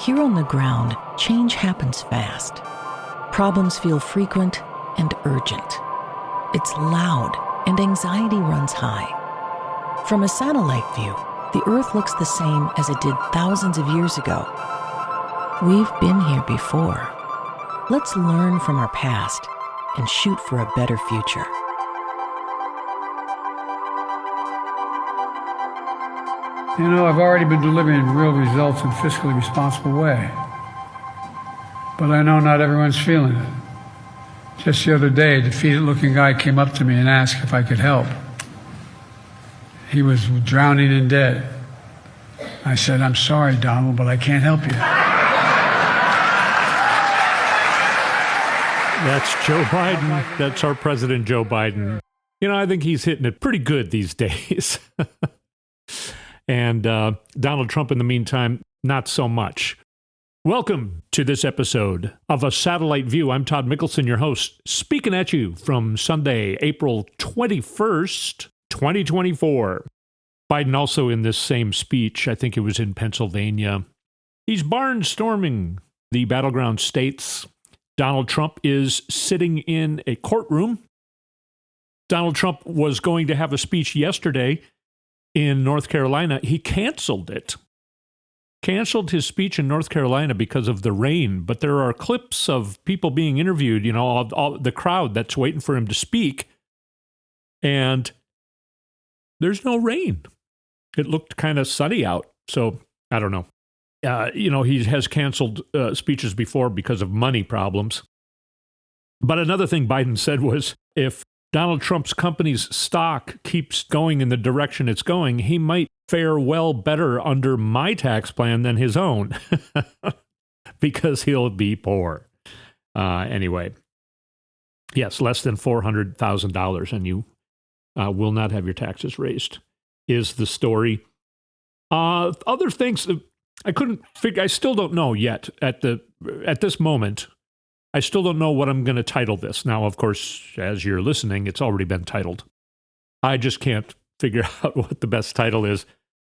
Here on the ground, change happens fast. Problems feel frequent and urgent. It's loud and anxiety runs high. From a satellite view, the Earth looks the same as it did thousands of years ago. We've been here before. Let's learn from our past and shoot for a better future. You know, I've already been delivering real results in a fiscally responsible way. But I know not everyone's feeling it. Just the other day, a defeated-looking guy came up to me and asked if I could help. He was drowning and dead. I said, "I'm sorry, Donald, but I can't help you." That's Joe Biden. That's our President, Joe Biden. You know, I think he's hitting it pretty good these days. And Donald Trump, in the meantime, not so much. Welcome to this episode of A Satellite View. I'm Todd Mikkelson, your host, speaking at you from Sunday, April 21st, 2024. Biden also in this same speech, I think it was in Pennsylvania, he's barnstorming the battleground states. Donald Trump is sitting in a courtroom. Donald Trump was going to have a speech yesterday in North Carolina. He canceled it. Canceled his speech in North Carolina because of the rain. But there are clips of people being interviewed, you know, all the crowd that's waiting for him to speak. And there's no rain. It looked kind of sunny out. So I don't know. You know, he has canceled speeches before because of money problems. But another thing Biden said was, if Donald Trump's company's stock keeps going in the direction it's going, he might fare well better under my tax plan than his own because he'll be poor. Anyway, yes, less than $400,000 and you will not have your taxes raised is the story. Other things I couldn't figure. I still don't know yet at this moment. I still don't know what I'm going to title this. Now, of course, as you're listening, it's already been titled. I just can't figure out what the best title is.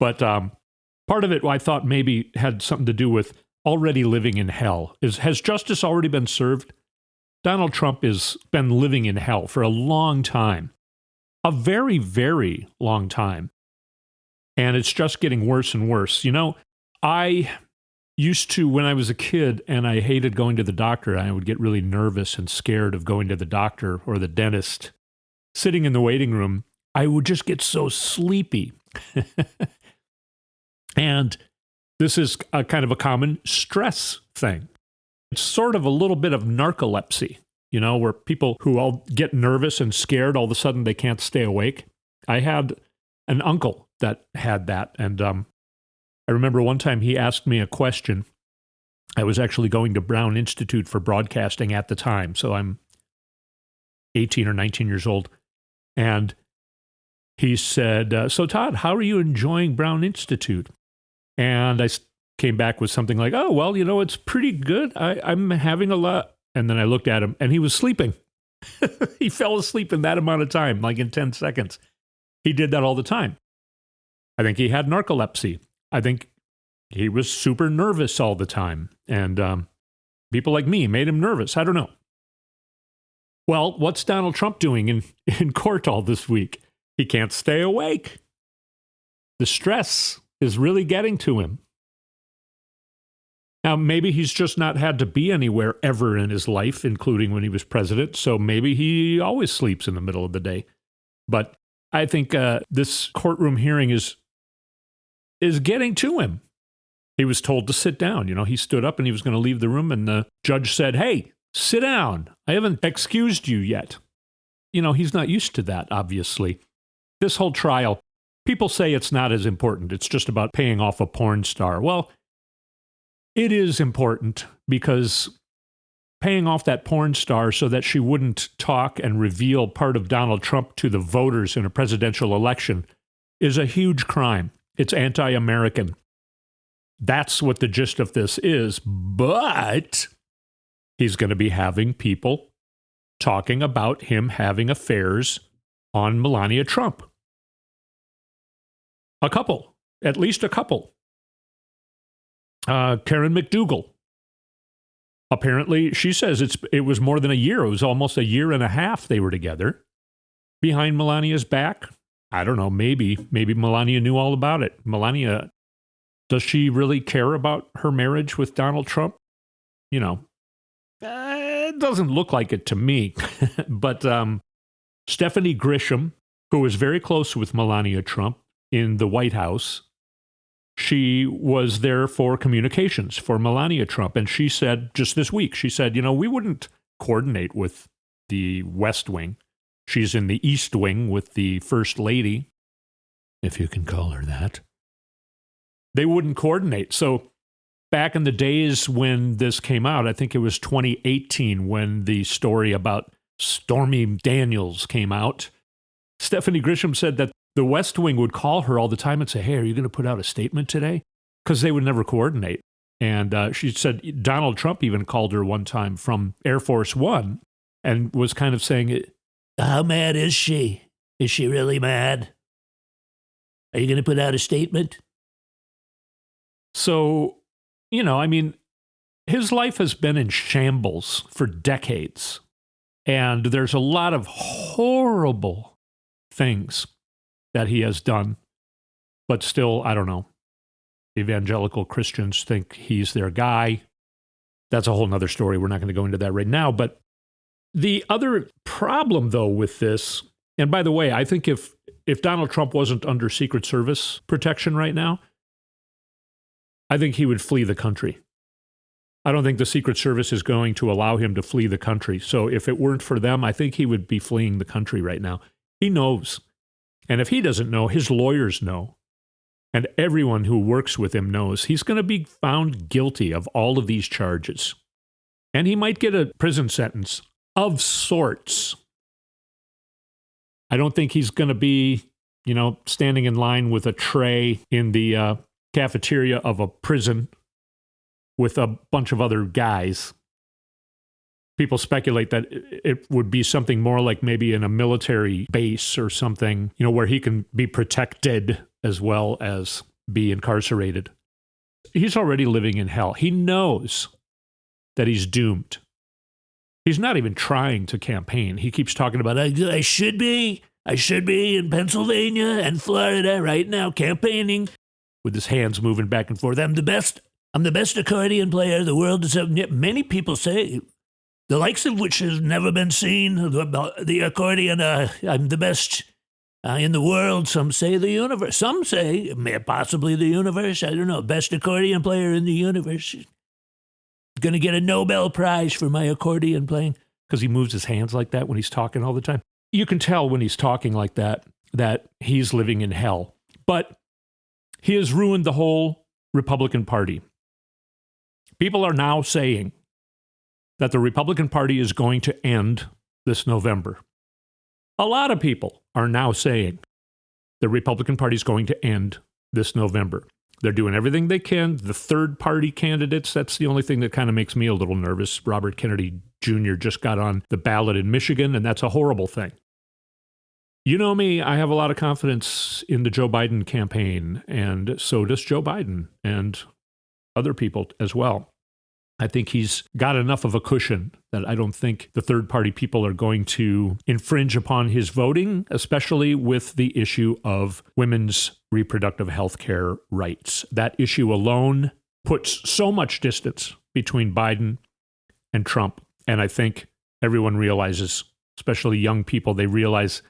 But part of it I thought maybe had something to do with already living in hell. Has justice already been served? Donald Trump has been living in hell for a long time. A very, very long time. And it's just getting worse and worse. You know, I used to, when I was a kid and I hated going to the doctor, I would get really nervous and scared of going to the doctor or the dentist. Sitting in the waiting room, I would just get so sleepy. And this is a kind of a common stress thing. It's sort of a little bit of narcolepsy, you know, where people who all get nervous and scared, all of a sudden they can't stay awake. I had an uncle that had that, and I remember one time he asked me a question. I was actually going to Brown Institute for Broadcasting at the time, so I'm 18 or 19 years old. And he said, "So Todd, how are you enjoying Brown Institute?" And I came back with something like, "Oh, well, you know, it's pretty good. I'm having a lot." And then I looked at him, and he was sleeping. He fell asleep in that amount of time, like in 10 seconds. He did that all the time. I think he had narcolepsy. I think he was super nervous all the time. And people like me made him nervous. I don't know. Well, what's Donald Trump doing in court all this week? He can't stay awake. The stress is really getting to him. Now, maybe he's just not had to be anywhere ever in his life, including when he was president. So maybe he always sleeps in the middle of the day. But I think this courtroom hearing is getting to him. He was told to sit down. You know, he stood up and he was going to leave the room, and the judge said, "Hey, sit down. I haven't excused you yet." You know, he's not used to that, obviously. This whole trial, people say it's not as important. It's just about paying off a porn star. Well, it is important because paying off that porn star so that she wouldn't talk and reveal part of Donald Trump to the voters in a presidential election is a huge crime. It's anti-American. That's what the gist of this is. But he's going to be having people talking about him having affairs on Melania Trump. A couple, at least a couple. Karen McDougal. Apparently, she says it was more than a year. It was almost a year and a half they were together. Behind Melania's back. I don't know, maybe Melania knew all about it. Melania, does she really care about her marriage with Donald Trump? You know, it doesn't look like it to me. But Stephanie Grisham, who was very close with Melania Trump in the White House, she was there for communications for Melania Trump. And she said just this week, she said, we wouldn't coordinate with the West Wing. She's in the East Wing with the First Lady, if you can call her that. They wouldn't coordinate. So back in the days when this came out, I think it was 2018 when the story about Stormy Daniels came out, Stephanie Grisham said that the West Wing would call her all the time and say, hey, are you going to put out a statement today? Because they would never coordinate. And she said Donald Trump even called her one time from Air Force One and was kind of saying, how mad is she? Is she really mad? Are you going to put out a statement? So, his life has been in shambles for decades. And there's a lot of horrible things that he has done. But still, I don't know. Evangelical Christians think he's their guy. That's a whole nother story. We're not going to go into that right now. But the other problem, though, with this, and by the way, I think if Donald Trump wasn't under Secret Service protection right now, I think he would flee the country. I don't think the Secret Service is going to allow him to flee the country. So if it weren't for them, I think he would be fleeing the country right now. He knows. And if he doesn't know, his lawyers know. And everyone who works with him knows he's going to be found guilty of all of these charges. And he might get a prison sentence of sorts. I don't think he's going to be, standing in line with a tray in the cafeteria of a prison with a bunch of other guys. People speculate that it would be something more like maybe in a military base or something, where he can be protected as well as be incarcerated. He's already living in hell. He knows that he's doomed. He's not even trying to campaign. He keeps talking about, I should be in Pennsylvania and Florida right now campaigning, with his hands moving back and forth. I'm the best accordion player the world has ever. Many people say, the likes of which has never been seen, the accordion, I'm the best in the world. Some say the universe. Some say possibly the universe. I don't know. Best accordion player in the universe. Going to get a Nobel Prize for my accordion playing, because he moves his hands like that when he's talking all the time. You can tell when he's talking like that he's living in hell. But he has ruined the whole Republican Party. People are now saying that the Republican Party is going to end this November. A lot of people are now saying the Republican Party is going to end this November. They're doing everything they can. The third-party candidates, that's the only thing that kind of makes me a little nervous. Robert Kennedy Jr. just got on the ballot in Michigan, and that's a horrible thing. You know me, I have a lot of confidence in the Joe Biden campaign, and so does Joe Biden and other people as well. I think he's got enough of a cushion that I don't think the third-party people are going to infringe upon his voting, especially with the issue of women's reproductive health care rights. That issue alone puts so much distance between Biden and Trump. And I think everyone realizes, especially young people, they realize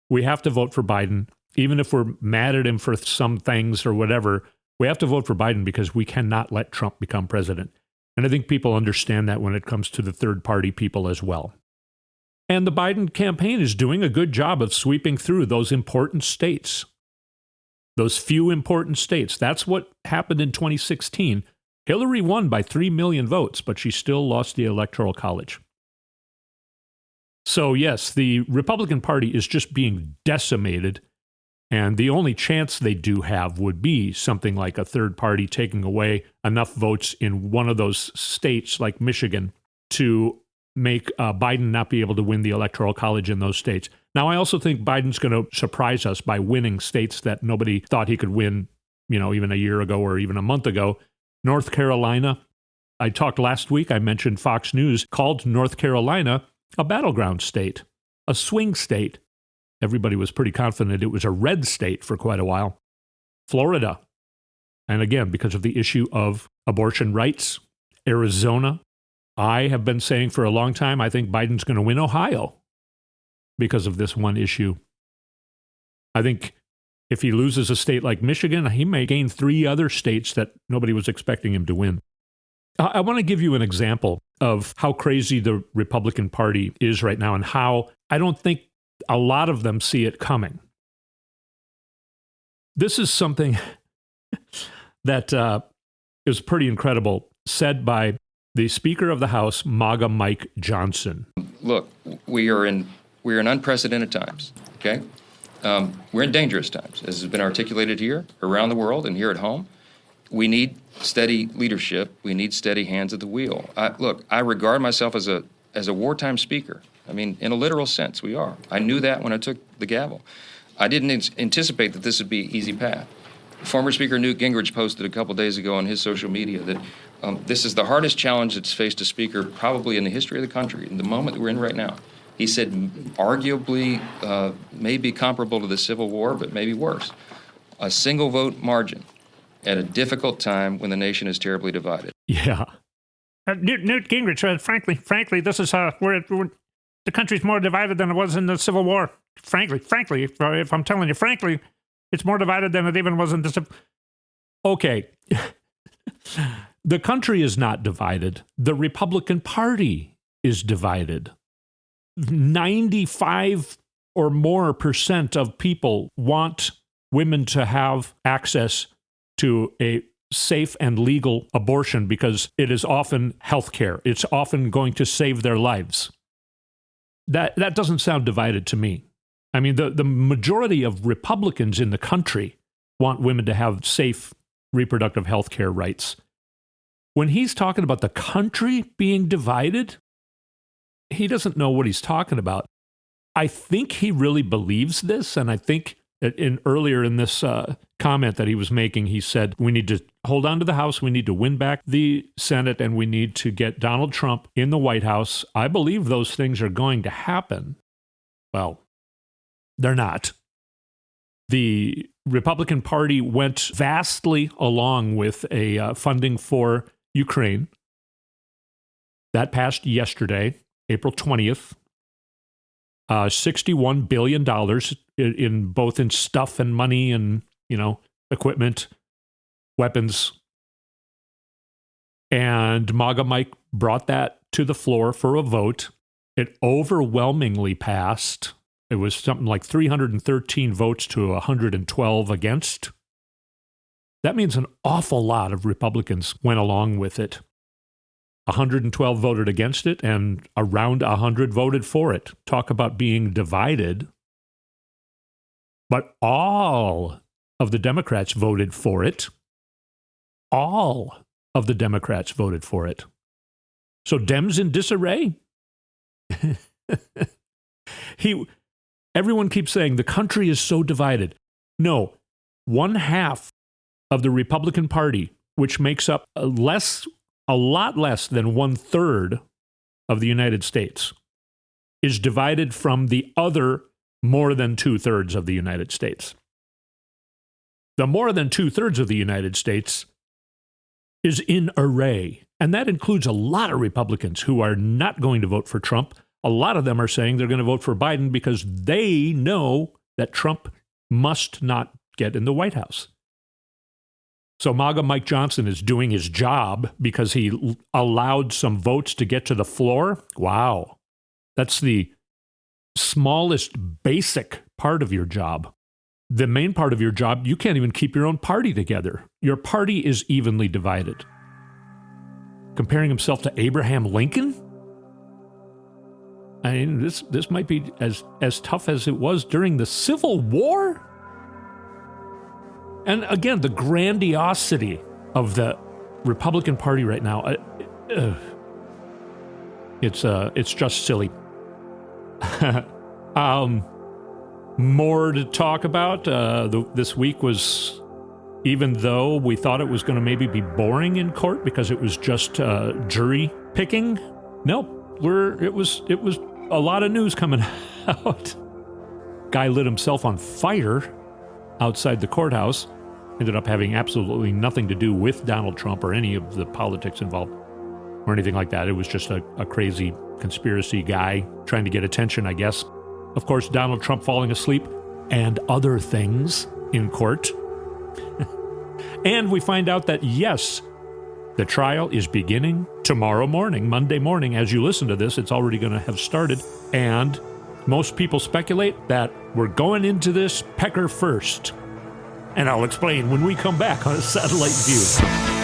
we have to vote for Biden. Even if we're mad at him for some things or whatever, we have to vote for Biden because we cannot let Trump become president. And I think people understand that when it comes to the third-party people as well. And the Biden campaign is doing a good job of sweeping through those important states, those few important states. That's what happened in 2016. Hillary won by 3 million votes, but she still lost the Electoral College. So yes, the Republican Party is just being decimated. And the only chance they do have would be something like a third party taking away enough votes in one of those states like Michigan to make Biden not be able to win the Electoral College in those states. Now, I also think Biden's going to surprise us by winning states that nobody thought he could win, even a year ago or even a month ago. North Carolina. I talked last week, I mentioned Fox News called North Carolina a battleground state, a swing state. Everybody was pretty confident it was a red state for quite a while. Florida. And again, because of the issue of abortion rights, Arizona. I have been saying for a long time, I think Biden's going to win Ohio because of this one issue. I think if he loses a state like Michigan, he may gain 3 other states that nobody was expecting him to win. I want to give you an example of how crazy the Republican Party is right now and how I don't think a lot of them see it coming. This is something that is pretty incredible, said by the Speaker of the House, MAGA Mike Johnson. Look, we are in unprecedented times, okay? We're in dangerous times, as has been articulated here, around the world, and here at home. We need steady leadership. We need steady hands at the wheel. I regard myself as a wartime speaker. I mean, in a literal sense, we are. I knew that when I took the gavel. I didn't anticipate that this would be an easy path. Former Speaker Newt Gingrich posted a couple days ago on his social media that this is the hardest challenge that's faced a speaker probably in the history of the country, in the moment that we're in right now. He said arguably maybe comparable to the Civil War, but maybe worse. A single vote margin at a difficult time when the nation is terribly divided. Yeah. Newt Gingrich, frankly, this is where the country's more divided than it was in the Civil War. Frankly, if I'm telling you, frankly, it's more divided than it even was in the Civil War. Okay. The country is not divided. The Republican Party is divided. 95 or more % of people want women to have access to a safe and legal abortion because it is often health care. It's often going to save their lives. That doesn't sound divided to me. I mean, the majority of Republicans in the country want women to have safe reproductive health care rights. When he's talking about the country being divided, he doesn't know what he's talking about. I think he really believes this, and I think earlier in this comment that he was making, he said, we need to hold on to the House, we need to win back the Senate, and we need to get Donald Trump in the White House. I believe those things are going to happen. Well, they're not. The Republican Party went vastly along with a funding for Ukraine. That passed yesterday, April 20th. $61 billion in both in stuff and money and, equipment, weapons. And MAGA Mike brought that to the floor for a vote. It overwhelmingly passed. It was something like 313 votes to 112 against. That means an awful lot of Republicans went along with it. 112 voted against it, and around 100 voted for it. Talk about being divided. But all of the Democrats voted for it. All of the Democrats voted for it. So Dems in disarray. Everyone keeps saying the country is so divided. No, 1/2 of the Republican Party, which makes up a lot less than 1/3 of the United States, is divided from the other more than 2/3 of the United States. The more than 2/3 of the United States is in array, and that includes a lot of Republicans who are not going to vote for Trump. A lot of them are saying they're going to vote for Biden because they know that Trump must not get in the White House. So MAGA Mike Johnson is doing his job because he allowed some votes to get to the floor. Wow. That's the smallest basic part of your job. The main part of your job, you can't even keep your own party together. Your party is evenly divided. Comparing himself to Abraham Lincoln? I mean, this might be as tough as it was during the Civil War. And again, the grandiosity of the Republican Party right now, it's just silly. More to talk about. This week was even though we thought it was going to maybe be boring in court because it was just jury picking. Nope, it was a lot of news coming out. Guy lit himself on fire outside the courthouse. Ended up having absolutely nothing to do with Donald Trump or any of the politics involved or anything like that. It was just a crazy conspiracy guy trying to get attention, I guess. Of course, Donald Trump falling asleep and other things in court. And we find out that, yes, the trial is beginning tomorrow morning, Monday morning. As you listen to this, it's already going to have started. And most people speculate that we're going into this Pecker first. And I'll explain when we come back on A Satellite View.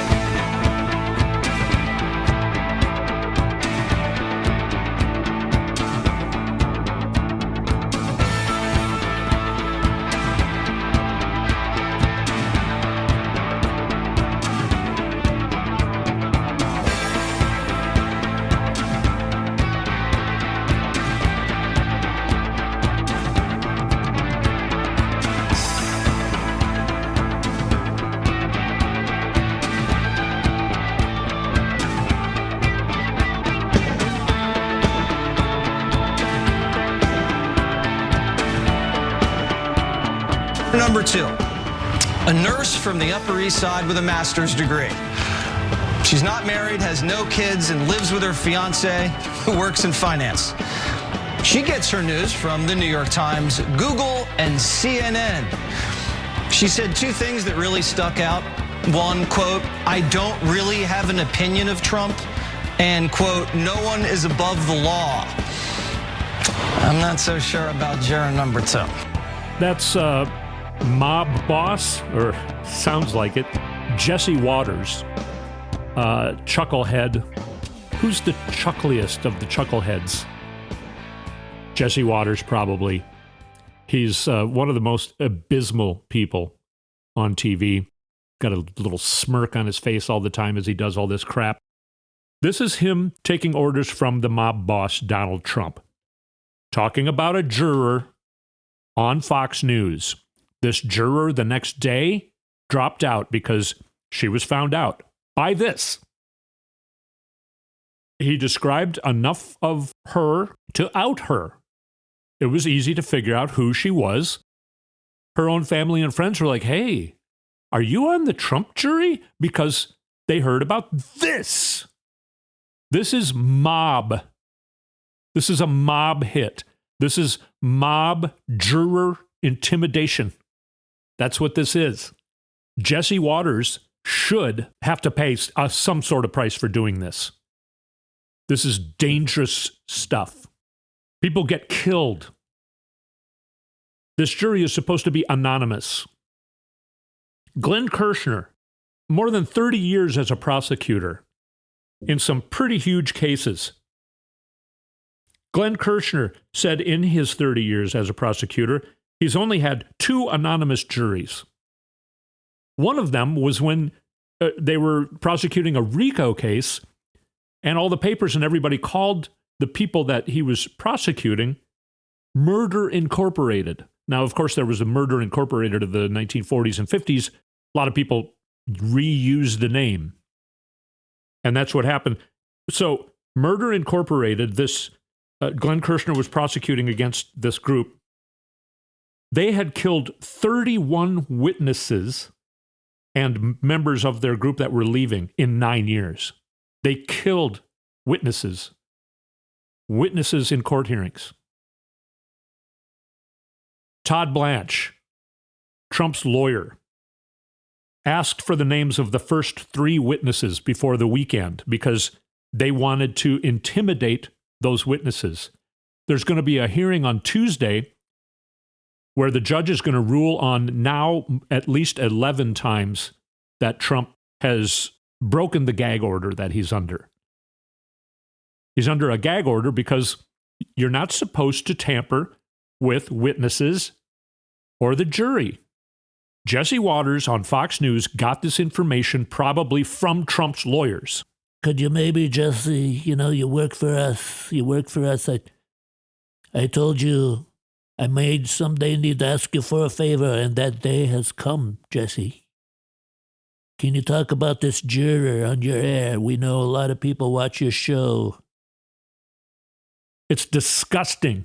Number 2, a nurse from the Upper East Side with a master's degree. She's not married, has no kids, and lives with her fiance who works in finance. She gets her news from the New York Times, Google, and CNN. She said 2 things that really stuck out. One, quote, "I don't really have an opinion of Trump," and, quote, "No one is above the law." I'm not so sure about juror number 2. That's mob boss, or sounds like it, Jesse Waters, chucklehead. Who's the chuckliest of the chuckleheads? Jesse Waters, probably. He's one of the most abysmal people on TV. Got a little smirk on his face all the time as he does all this crap. This is him taking orders from the mob boss, Donald Trump, talking about a juror on Fox News. This juror the next day dropped out because she was found out by this. He described enough of her to out her. It was easy to figure out who she was. Her own family and friends were like, "Hey, are you on the Trump jury?" Because they heard about this. This is mob. This is a mob hit. This is mob juror intimidation. That's what this is. Jesse Waters should have to pay some sort of price for doing this. This is dangerous stuff. People get killed. This jury is supposed to be anonymous. Glenn Kirshner, more than 30 years as a prosecutor in some pretty huge cases. Glenn Kirshner said in his 30 years as a prosecutor, he's only had 2 anonymous juries. One of them was when they were prosecuting a RICO case, and all the papers and everybody called the people that he was prosecuting Murder Incorporated. Now, of course, there was a Murder Incorporated of the 1940s and 50s. A lot of people reused the name. And that's what happened. So, Murder Incorporated, this Glenn Kirshner was prosecuting against this group. They had killed 31 witnesses and members of their group that were leaving in 9 years. They killed witnesses in court hearings. Todd Blanche, Trump's lawyer, asked for the names of the first 3 witnesses before the weekend because they wanted to intimidate those witnesses. There's going to be a hearing on Tuesday where the judge is going to rule on now at least 11 times that Trump has broken the gag order that he's under. He's under a gag order because you're not supposed to tamper with witnesses or the jury. Jesse Waters on Fox News got this information probably from Trump's lawyers. Could you maybe, Jesse, you work for us. I told you I may someday need to ask you for a favor, and that day has come, Jesse. Can you talk about this juror on your air? We know a lot of people watch your show. It's disgusting.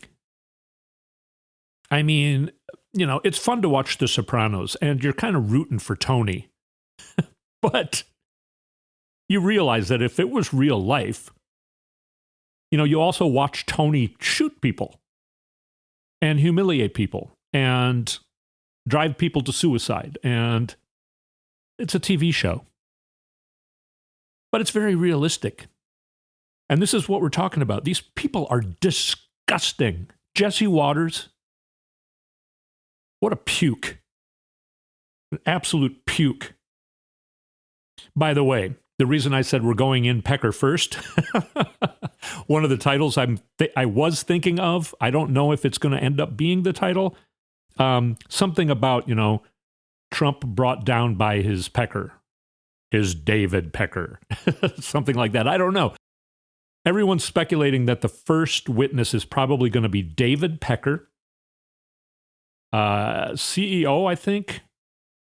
I mean, it's fun to watch The Sopranos, and you're kind of rooting for Tony. But you realize that if it was real life, you also watch Tony shoot people and humiliate people and drive people to suicide. And it's a TV show. But it's very realistic. And this is what we're talking about. These people are disgusting. Jesse Waters, what a puke. An absolute puke. By the way, the reason I said we're going in Pecker first, one of the titles I was thinking of, I don't know if it's going to end up being the title, something about, Trump brought down by his Pecker, his David Pecker, something like that. I don't know. Everyone's speculating that the first witness is probably going to be David Pecker, CEO, I think,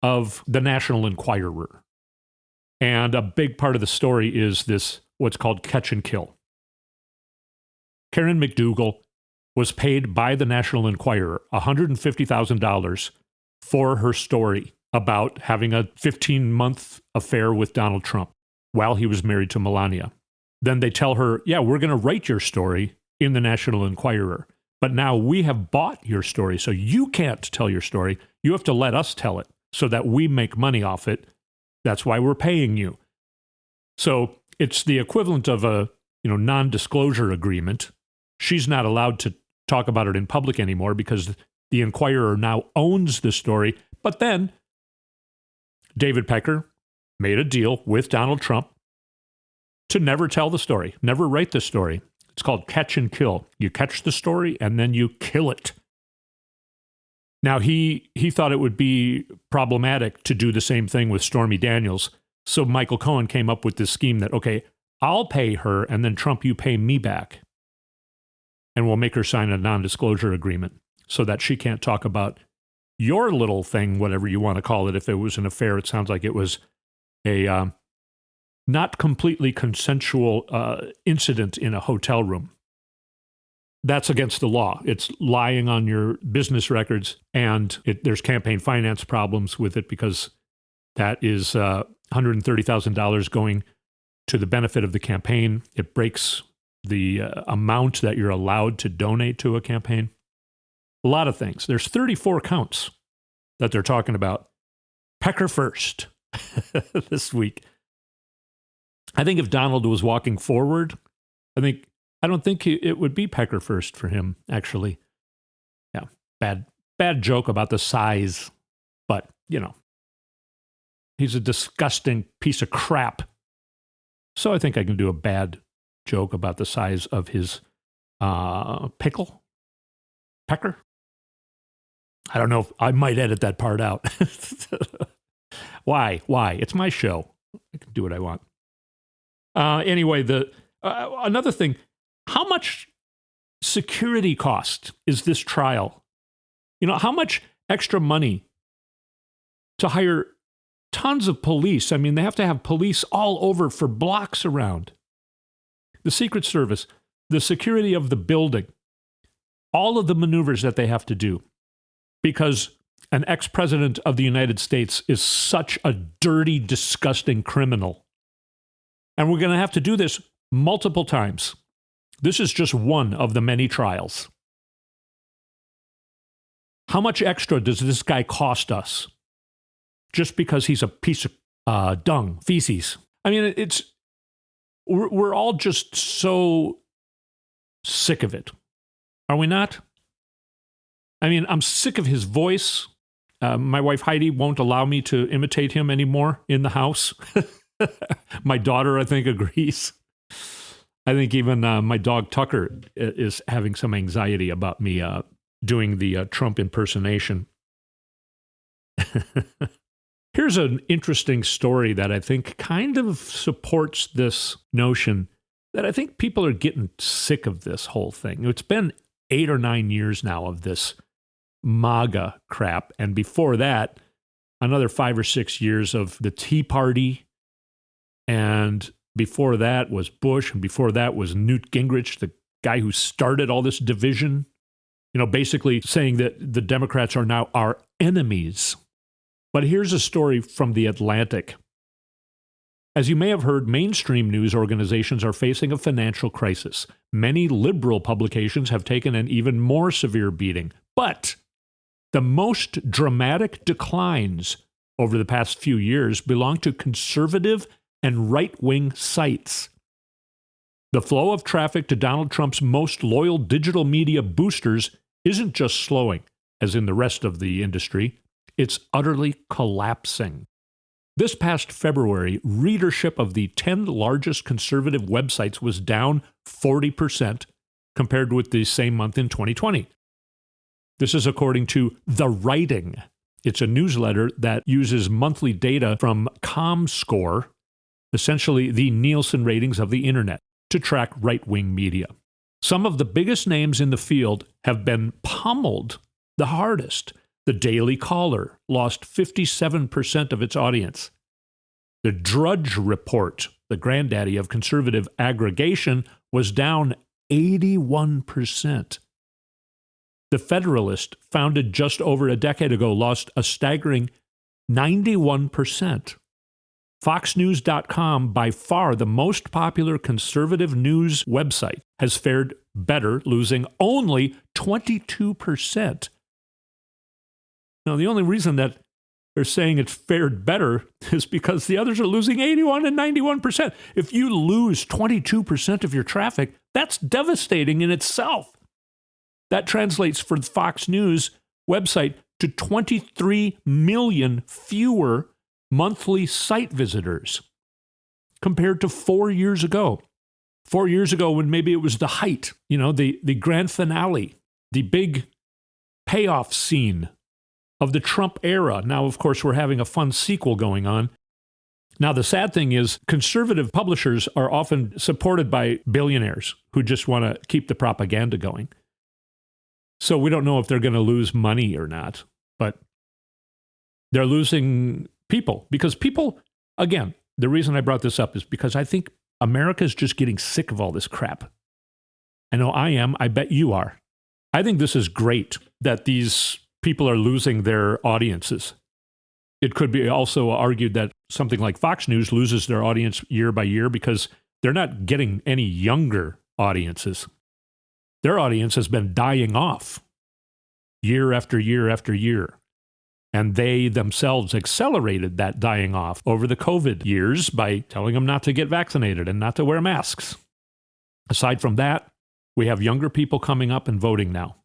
of the National Enquirer. And a big part of the story is this, what's called catch and kill. Karen McDougal was paid by the National Enquirer $150,000 for her story about having a 15-month affair with Donald Trump while he was married to Melania. Then they tell her, yeah, we're going to write your story in the National Enquirer. But now we have bought your story, so you can't tell your story. You have to let us tell it so that we make money off it. That's why we're paying you. So it's the equivalent of a non-disclosure agreement. She's not allowed to talk about it in public anymore because the Enquirer now owns the story. But then David Pecker made a deal with Donald Trump to never tell the story, never write the story. It's called catch and kill. You catch the story and then you kill it. Now, he thought it would be problematic to do the same thing with Stormy Daniels. So Michael Cohen came up with this scheme that, okay, I'll pay her and then Trump, you pay me back. And we'll make her sign a non-disclosure agreement so that she can't talk about your little thing, whatever you want to call it. If it was an affair, it sounds like it was a not completely consensual incident in a hotel room. That's against the law. It's lying on your business records, and there's campaign finance problems with it because that is $130,000 going to the benefit of the campaign. It breaks the amount that you're allowed to donate to a campaign. A lot of things. There's 34 counts that they're talking about. Pecker first this week. I think if Donald was walking forward, I don't think it would be Pecker first for him, actually. Yeah, bad joke about the size, but, he's a disgusting piece of crap. So I think I can do a bad joke about the size of his Pecker. I don't know if I might edit that part out. Why? It's my show. I can do what I want. Anyway, another thing, how much security cost is this trial? How much extra money to hire tons of police? I mean, they have to have police all over for blocks around. The Secret Service, the security of the building, all of the maneuvers that they have to do because an ex-president of the United States is such a dirty, disgusting criminal. And we're going to have to do this multiple times. This is just one of the many trials. How much extra does this guy cost us? Just because he's a piece of dung, feces. I mean, we're all just so sick of it. Are we not? I mean, I'm sick of his voice. My wife Heidi won't allow me to imitate him anymore in the house. My daughter, I think, agrees. I think even my dog Tucker is having some anxiety about me doing the Trump impersonation. Here's an interesting story that I think kind of supports this notion that I think people are getting sick of this whole thing. It's been 8 or 9 years now of this MAGA crap. And before that, another 5 or 6 years of the Tea Party. And before that was Bush. And before that was Newt Gingrich, the guy who started all this division. Basically saying that the Democrats are now our enemies. But here's a story from The Atlantic. As you may have heard, mainstream news organizations are facing a financial crisis. Many liberal publications have taken an even more severe beating. But the most dramatic declines over the past few years belong to conservative and right-wing sites. The flow of traffic to Donald Trump's most loyal digital media boosters isn't just slowing, as in the rest of the industry. It's utterly collapsing. This past February, readership of the 10 largest conservative websites was down 40% compared with the same month in 2020. This is according to The Writing. It's a newsletter that uses monthly data from ComScore, essentially the Nielsen ratings of the internet, to track right-wing media. Some of the biggest names in the field have been pummeled the hardest. The Daily Caller lost 57% of its audience. The Drudge Report, the granddaddy of conservative aggregation, was down 81%. The Federalist, founded just over a decade ago, lost a staggering 91%. FoxNews.com, by far the most popular conservative news website, has fared better, losing only 22%. Now, the only reason that they're saying it's fared better is because the others are losing 81 and 91%. If you lose 22% of your traffic, that's devastating in itself. That translates for the Fox News website to 23 million fewer monthly site visitors compared to 4 years ago. 4 years ago, when maybe it was the height, the grand finale, the big payoff scene of the Trump era. Now, of course, we're having a fun sequel going on. Now, the sad thing is conservative publishers are often supported by billionaires who just want to keep the propaganda going. So we don't know if they're going to lose money or not, but they're losing people because people, again, the reason I brought this up is because I think America's just getting sick of all this crap. I know I am. I bet you are. I think this is great that these people are losing their audiences. It could be also argued that something like Fox News loses their audience year by year because they're not getting any younger audiences. Their audience has been dying off year after year after year. And they themselves accelerated that dying off over the COVID years by telling them not to get vaccinated and not to wear masks. Aside from that, we have younger people coming up and voting now.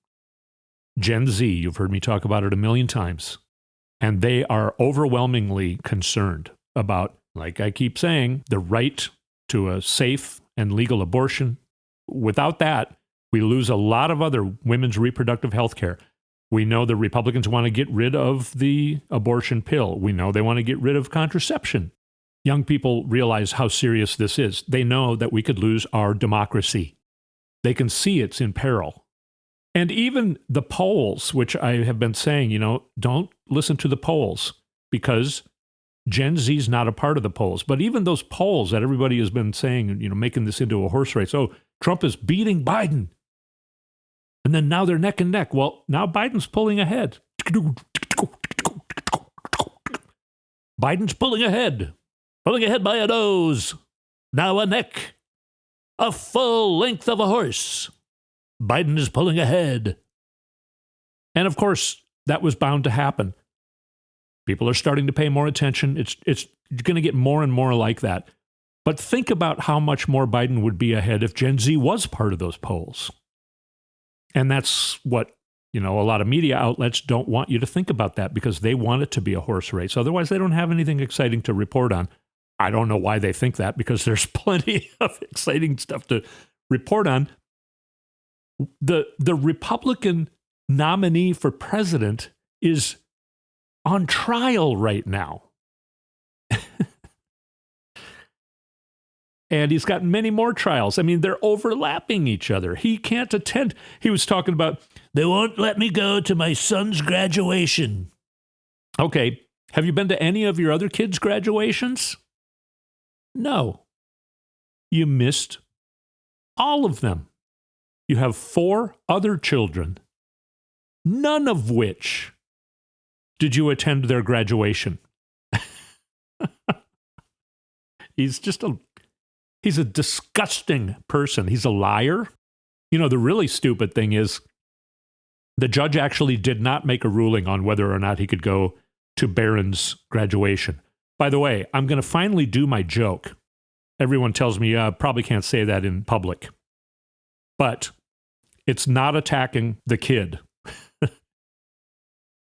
Gen Z, you've heard me talk about it a million times. And they are overwhelmingly concerned about, like I keep saying, the right to a safe and legal abortion. Without that, we lose a lot of other women's reproductive health care. We know the Republicans want to get rid of the abortion pill. We know they want to get rid of contraception. Young people realize how serious this is. They know that we could lose our democracy. They can see it's in peril. And even the polls, which I have been saying, don't listen to the polls because Gen Z is not a part of the polls. But even those polls that everybody has been saying, making this into a horse race. Oh, Trump is beating Biden. And then now they're neck and neck. Well, now Biden's pulling ahead. Biden's pulling ahead by a nose. Now a neck. A full length of a horse. Biden is pulling ahead. And of course, that was bound to happen. People are starting to pay more attention. It's going to get more and more like that. But think about how much more Biden would be ahead if Gen Z was part of those polls. And that's what, a lot of media outlets don't want you to think about that because they want it to be a horse race. Otherwise, they don't have anything exciting to report on. I don't know why they think that because there's plenty of exciting stuff to report on. The Republican nominee for president is on trial right now. And he's got many more trials. I mean, they're overlapping each other. He can't attend. He was talking about, they won't let me go to my son's graduation. Okay, Have you been to any of your other kids' graduations? No. You missed all of them. You have 4 other children, none of which did you attend their graduation. He's a disgusting person. He's a liar. You know, the really stupid thing is the judge actually did not make a ruling on whether or not he could go to Barron's graduation. By the way, I'm going to finally do my joke. Everyone tells me probably can't say that in public. But it's not attacking the kid.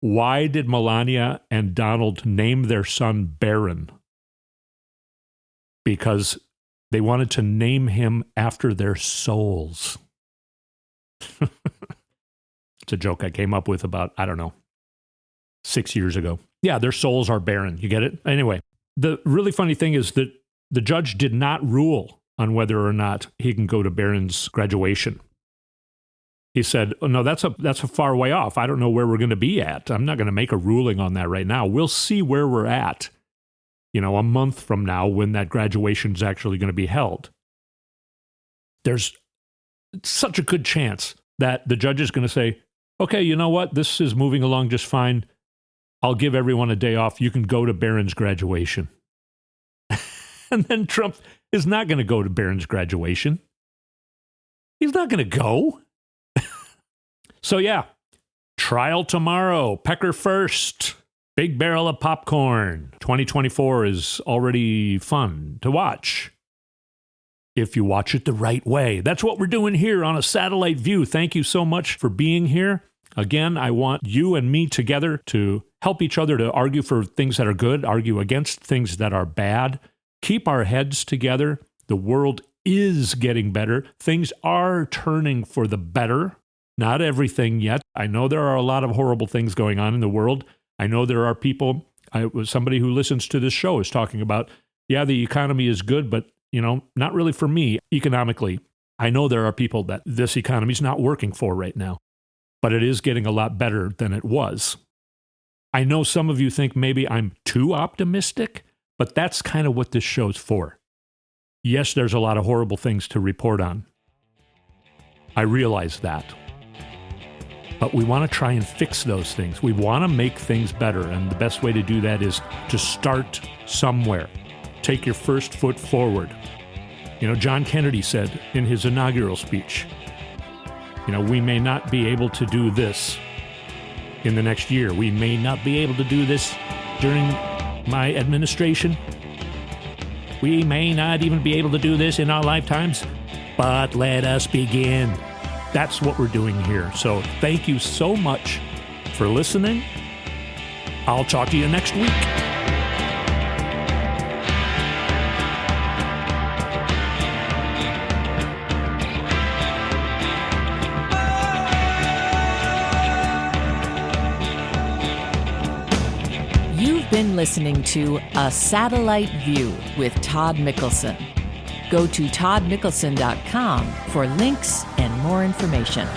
Why did Melania and Donald name their son Barron? Because they wanted to name him after their souls. It's a joke I came up with about, 6 years ago. Yeah, their souls are barren. You get it? Anyway, the really funny thing is that the judge did not rule on whether or not he can go to Barron's graduation. He said, oh, no, that's a far way off. I don't know where we're going to be at. I'm not going to make a ruling on that right now. We'll see where we're at, a month from now when that graduation is actually going to be held. There's such a good chance that the judge is going to say, okay, you know what? This is moving along just fine. I'll give everyone a day off. You can go to Barron's graduation. And then Trump is not going to go to Barron's graduation. He's not going to go. So yeah, trial tomorrow, Pecker first, big barrel of popcorn. 2024 is already fun to watch. If you watch it the right way. That's what we're doing here on A Satellite View. Thank you so much for being here. Again, I want you and me together to help each other to argue for things that are good, argue against things that are bad, keep our heads together. The world is getting better. Things are turning for the better. Not everything yet. I know there are a lot of horrible things going on in the world. I know there are people, somebody who listens to this show is talking about, yeah, the economy is good, but, not really for me economically. I know there are people that this economy is not working for right now, but it is getting a lot better than it was. I know some of you think maybe I'm too optimistic, but that's kind of what this show's for. Yes, there's a lot of horrible things to report on. I realize that. But we want to try and fix those things. We want to make things better. And the best way to do that is to start somewhere. Take your first foot forward. John Kennedy said in his inaugural speech, we may not be able to do this in the next year. We may not be able to do this during my administration. We may not even be able to do this in our lifetimes, but let us begin. That's what we're doing here. So thank you so much for listening. I'll talk to you next week. You've been listening to A Satellite View with Todd Mikkelson. Go to toddmikkelson.com for links and more information.